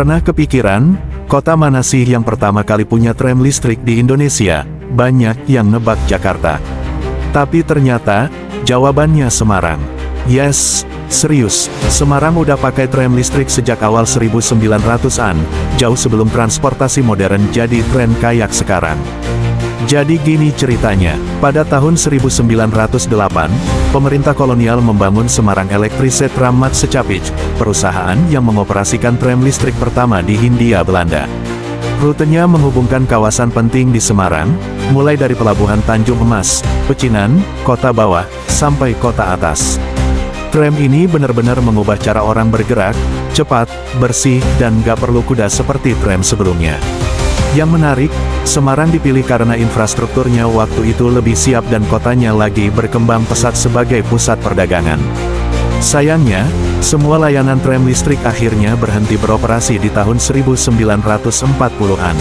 Pernah kepikiran, kota mana sih yang pertama kali punya tram listrik di Indonesia? Banyak yang nebak Jakarta. Tapi ternyata, jawabannya Semarang. Yes, serius, Semarang udah pakai tram listrik sejak awal 1900-an, jauh sebelum transportasi modern jadi tren kayak sekarang. Jadi gini ceritanya, pada tahun 1908, pemerintah kolonial membangun Semarang Elektrische Trammaatschapppij, perusahaan yang mengoperasikan tram listrik pertama di Hindia Belanda. Rutenya menghubungkan kawasan penting di Semarang, mulai dari Pelabuhan Tanjung Emas, Pecinan, Kota Bawah, sampai Kota Atas. Tram ini benar-benar mengubah cara orang bergerak, cepat, bersih, dan gak perlu kuda seperti tram sebelumnya. Yang menarik, Semarang dipilih karena infrastrukturnya waktu itu lebih siap dan kotanya lagi berkembang pesat sebagai pusat perdagangan. Sayangnya, semua layanan tram listrik akhirnya berhenti beroperasi di tahun 1940-an.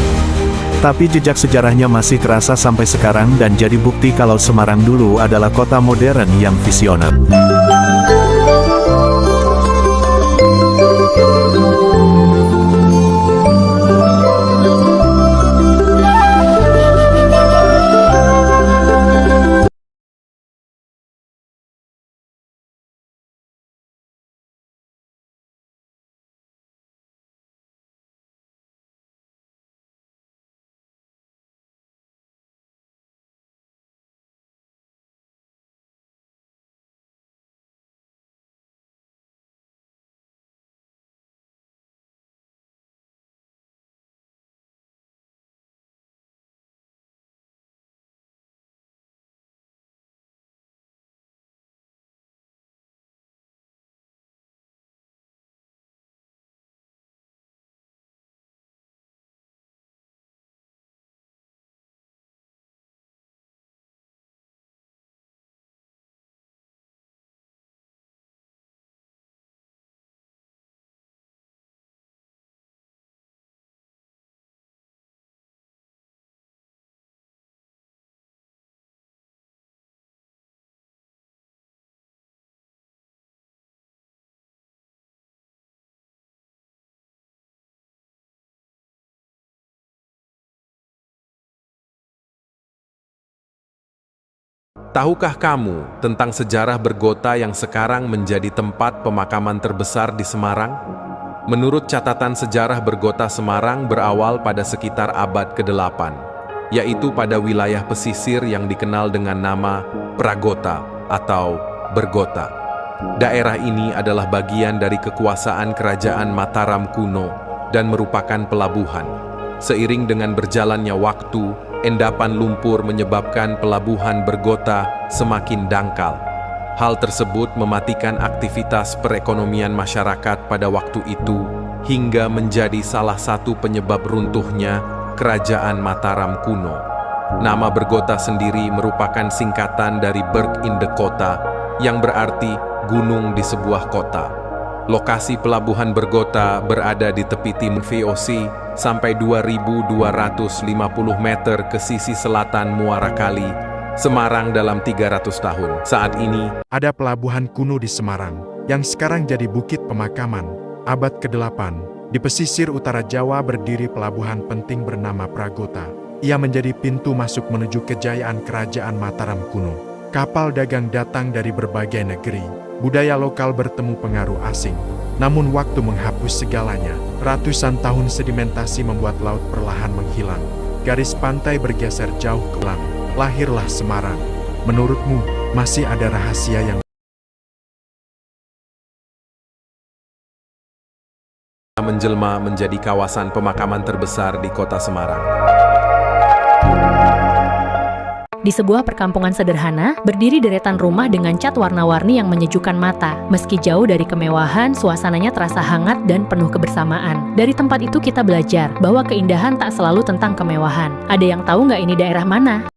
Tapi jejak sejarahnya masih kerasa sampai sekarang dan jadi bukti kalau Semarang dulu adalah kota modern yang visioner. Tahukah kamu tentang sejarah Bergota yang sekarang menjadi tempat pemakaman terbesar di Semarang? Menurut catatan sejarah, Bergota Semarang berawal pada sekitar abad ke-8, yaitu pada wilayah pesisir yang dikenal dengan nama Pragota atau Bergota. Daerah ini adalah bagian dari kekuasaan Kerajaan Mataram kuno dan merupakan pelabuhan. Seiring dengan berjalannya waktu, endapan lumpur menyebabkan pelabuhan Bergota semakin dangkal. Hal tersebut mematikan aktivitas perekonomian masyarakat pada waktu itu, hingga menjadi salah satu penyebab runtuhnya Kerajaan Mataram kuno. Nama Bergota sendiri merupakan singkatan dari Berg in the Kota, yang berarti gunung di sebuah kota. Lokasi pelabuhan Bergota berada di tepi timur VOC sampai 2.250 meter ke sisi selatan Muara Kali, Semarang dalam 300 tahun. Saat ini, ada pelabuhan kuno di Semarang, yang sekarang jadi bukit pemakaman. Abad ke-8, di pesisir utara Jawa berdiri pelabuhan penting bernama Pragota. Ia menjadi pintu masuk menuju kejayaan Kerajaan Mataram kuno. Kapal dagang datang dari berbagai negeri, budaya lokal bertemu pengaruh asing. Namun waktu menghapus segalanya. Ratusan tahun sedimentasi membuat laut perlahan menghilang. Garis pantai bergeser jauh ke belakang. Lahirlah Semarang. Menurutmu, masih ada rahasia yang menjelma menjadi kawasan pemakaman terbesar di kota Semarang? Di sebuah perkampungan sederhana, berdiri deretan rumah dengan cat warna-warni yang menyejukkan mata. Meski jauh dari kemewahan, suasananya terasa hangat dan penuh kebersamaan. Dari tempat itu kita belajar bahwa keindahan tak selalu tentang kemewahan. Ada yang tahu nggak ini daerah mana?